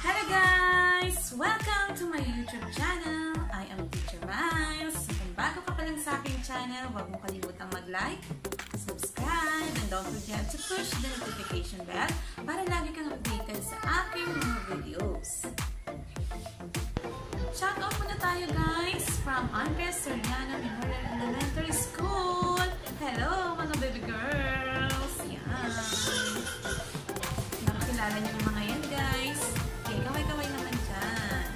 Hello guys! Welcome to my YouTube channel. I am Teacher Miles. Kung bago ka pa lang sa aking channel, huwag mo kalimutang mag-like, subscribe, and don't forget to push the notification bell para lagi kang updated sa aking mga videos. Shoutout muna tayo guys from Andres Soriano Memorial Elementary School. Hello mga baby girls! Yan! Nakakilala niyo yung mga yan guys. Okay, kaway-kaway naman dyan.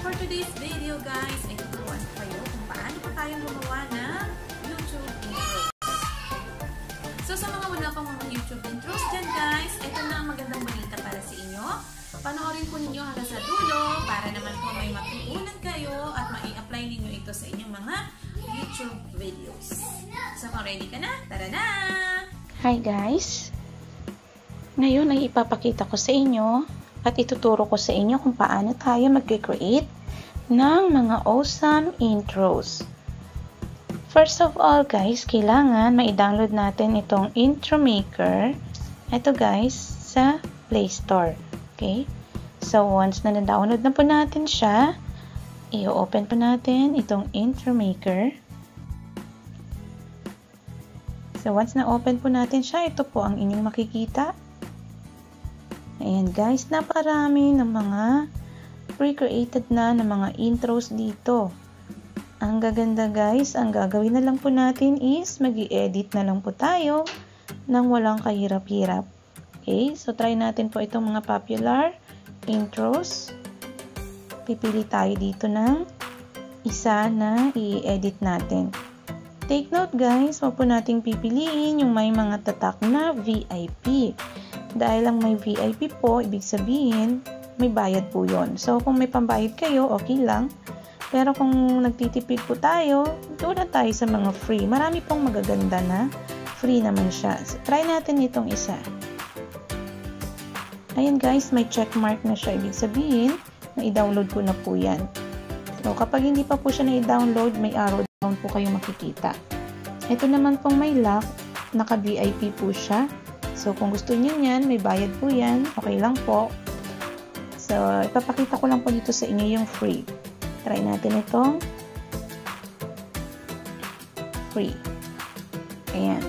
For today's video guys, ay tuturuan ko kayo kung paano pa tayong gumawa ng YouTube intro. So sa mga wala pang mga YouTube intros dyan guys, ito na ang magandang balita para sa inyo. Panoorin po ninyo hanggang sa dulo para naman po may matutunan kayo at mai-apply ninyo ito sa inyong mga YouTube videos. So kung ready ka na, tara na! Hi guys! Ngayon ay ipapakita ko sa inyo at ituturo ko sa inyo kung paano tayo mag-create ng mga awesome intros. First of all guys, kailangan ma-download natin itong Intro Maker. Ito guys, sa Play Store. Okay? So once na na-download na po natin siya, i-open po natin itong Intro Maker. So once na-open po natin siya, ito po ang inyong makikita. Ayan guys, napakarami ng mga pre-created na ng mga intros dito. Ang gaganda guys, ang gagawin na lang po natin is mag-i-edit na lang po tayo nang walang kahirap-hirap. Okay, so try natin po itong mga popular intros. Pipili tayo dito ng isa na i-edit natin. Take note guys, huwag po nating pipiliin yung may mga tatak na VIP. Dahil lang may VIP po, ibig sabihin, may bayad po yon. So, kung may pambayad kayo, okay lang. Pero kung nagtitipid po tayo, doon na tayo sa mga free. Marami pong magaganda na free naman siya. So, try natin itong isa. Ayan guys, may check mark na siya. Ibig sabihin, na i-download ko na po yan. So, kapag hindi pa po siya na-download, may arrow down po kayo makikita. Ito naman pong may lock, naka-VIP po siya. So, kung gusto niyo yan, may bayad po yan. Okay lang po. So, ipapakita ko lang po dito sa inyo yung free. Try natin itong free. Ayan.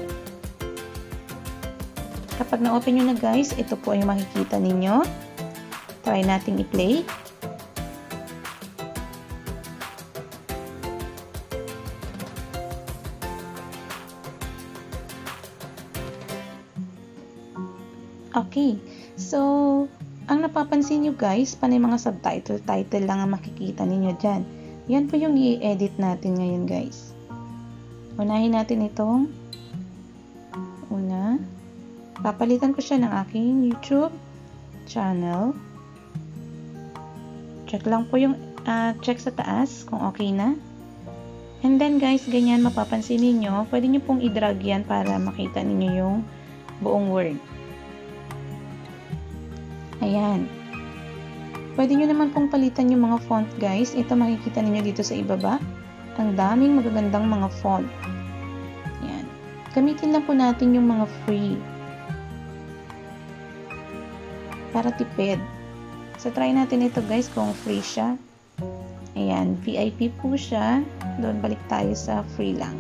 Kapag na-open nyo na guys, ito po yung makikita ninyo. Try natin i-play. Okay, so ang napapansin nyo guys, panay mga title lang ang makikita ninyo dyan. Yan po yung i-edit natin ngayon guys. Unahin natin itong papalitan ko siya ng aking YouTube channel. Check lang po yung check sa taas kung okay na. And then guys, ganyan mapapansin ninyo, pwede nyo pong i-drag yan para makita ninyo yung buong word. Ayan. Pwede nyo naman pong palitan yung mga font guys. Ito makikita ninyo dito sa ibaba. Ang daming magagandang mga font. Ayan. Gamitin lang po natin yung mga free. Para tipid. So try natin ito guys kung free siya. Ayan. VIP po siya. Doon balik tayo sa free lang.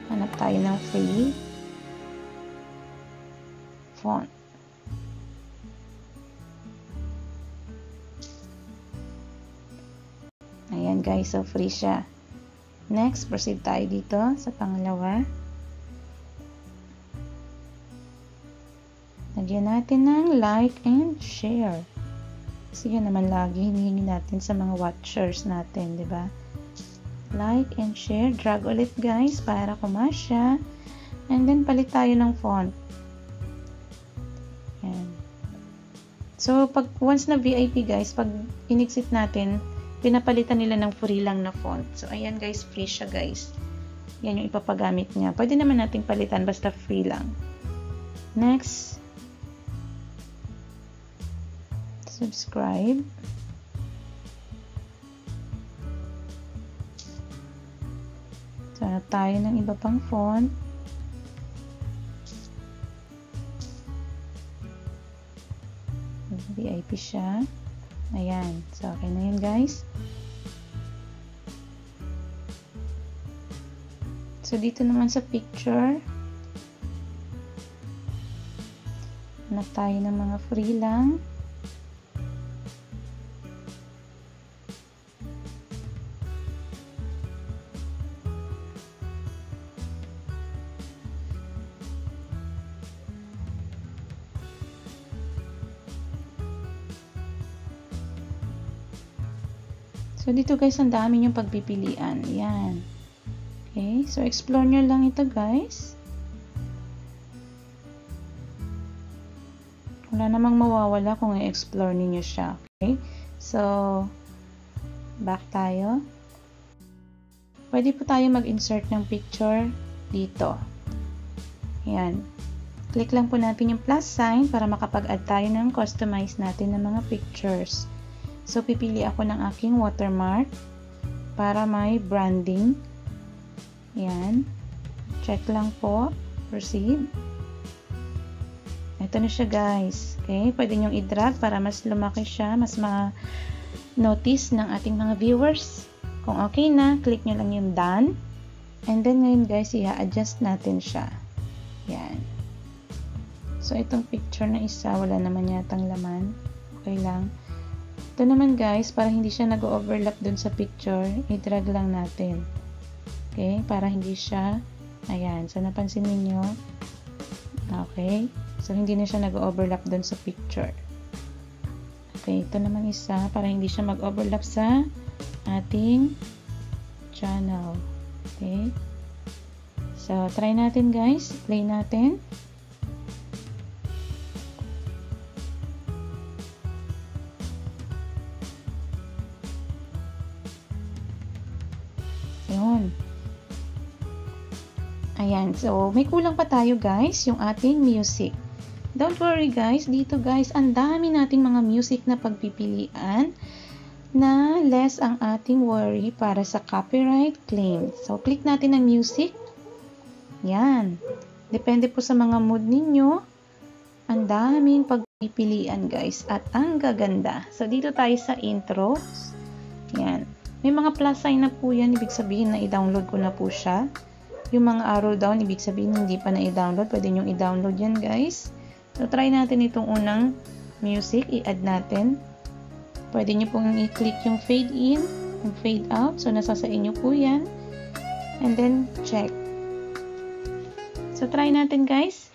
Hanap tayo ng free font. Ayan guys, so free siya. Next, proceed tayo dito sa pangalawa. Lagyan natin ng like and share. Kasi yan naman lagi hinihingi natin sa mga watchers natin, di ba? Like and share. Drag ulit guys para kumasya. And then palit tayo ng font. Yan. So pag once na VIP guys, pag in-exit natin, pinapalitan nila ng free lang na font. So ayan guys, free siya guys. Yan yung ipapagamit niya. Pwede naman nating palitan basta free lang. Next, subscribe. So, hanap tayo ng iba pang font. VIP siya. Ayan. So, okay na yun guys. So, dito naman sa picture, hanap tayo ng mga free lang. So, dito guys, ang dami yung pagpipilian. Yan. Okay. So, explore nyo lang ito guys. Wala namang mawawala kung i-explore ninyo siya. Okay. So, back tayo. Pwede po tayo mag-insert ng picture dito. Yan. Click lang po natin yung plus sign para makapag-add tayo ng customize natin ng mga pictures. So, pipili ako ng aking watermark para may branding. Yan. Check lang po. Proceed. Ito na siya guys. Okay. Pwede nyong i-drag para mas lumaki siya. Mas ma-notice ng ating mga viewers. Kung okay na, click nyo lang yung done. And then ngayon guys, i-adjust natin siya. Yan. So, itong picture na isa, wala naman yatang laman. Okay lang. Ito naman guys, para hindi siya nag-overlap dun sa picture, i-drag lang natin. Okay, para hindi siya, ayan, so napansin niyo. Okay, so hindi na siya nag-overlap dun sa picture. Okay, ito naman isa, para hindi siya mag-overlap sa ating channel. Okay, so try natin guys, play natin. Yun. Ayan. So, may kulang pa tayo guys, yung ating music. Don't worry guys, dito guys, ang dami nating mga music na pagpipilian na less ang ating worry para sa copyright claim. So, click natin ang music. Yan. Depende po sa mga mood ninyo. Ang daming pagpipilian guys at ang gaganda. So, dito tayo sa intro. Yan. May mga plus sign na po yan, ibig sabihin na i-download ko na po siya. Yung mga arrow down, ibig sabihin hindi pa na i-download. Pwede nyo i-download yan guys. So, try natin itong unang music, i-add natin. Pwede nyo pong i-click yung fade in, yung fade out. So, nasa sa inyo po yan. And then, check. So, try natin guys.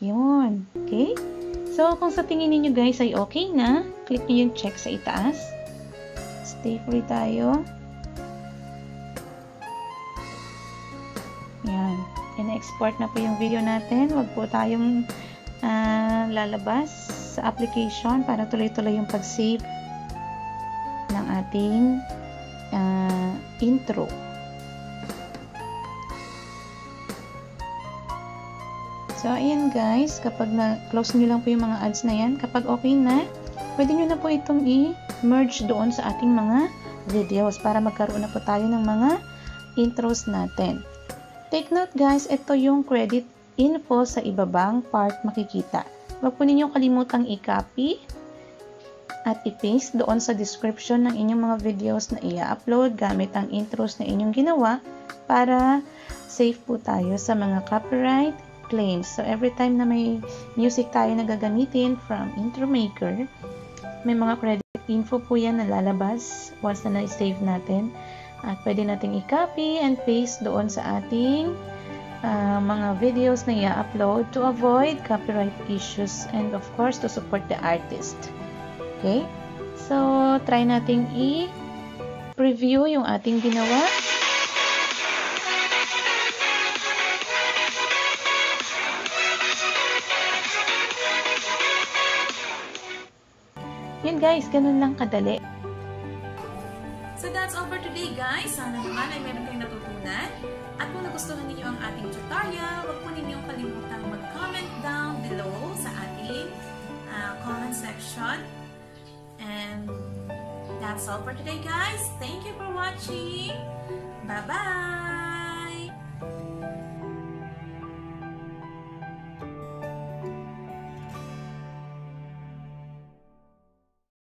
Yun. Okay? So, kung sa tingin niyo guys ay okay na, click niyo yung check sa itaas. Stay free tayo. Yan. In-export na po yung video natin. Huwag po tayong lalabas sa application para tuloy-tuloy yung pag-save ng ating intro. So, ayan guys, kapag na-close nyo lang po yung mga ads na yan, kapag okay na, pwede nyo na po itong i-merge doon sa ating mga videos para magkaroon na po tayo ng mga intros natin. Take note guys, ito yung credit info sa ibabang part makikita. Huwag po ninyong kalimutang i-copy at i-paste doon sa description ng inyong mga videos na i-upload gamit ang intros na inyong ginawa para safe po tayo sa mga copyright claims. So, every time na may music tayo na gagamitin from intro maker, may mga credit info po yan na lalabas once na na-save natin. At pwede nating i-copy and paste doon sa ating mga videos na i-upload to avoid copyright issues and of course to support the artist. Okay? So, try nating i-preview yung ating ginawa. Yun guys, ganun lang kadali. So that's all for today guys. Sana naman ay meron kayong natutunan. At kung nagustuhan ninyo ang ating tutorial, huwag po ninyong kalimutang mag-comment down below sa ating comment section. And that's all for today guys. Thank you for watching. Bye-bye!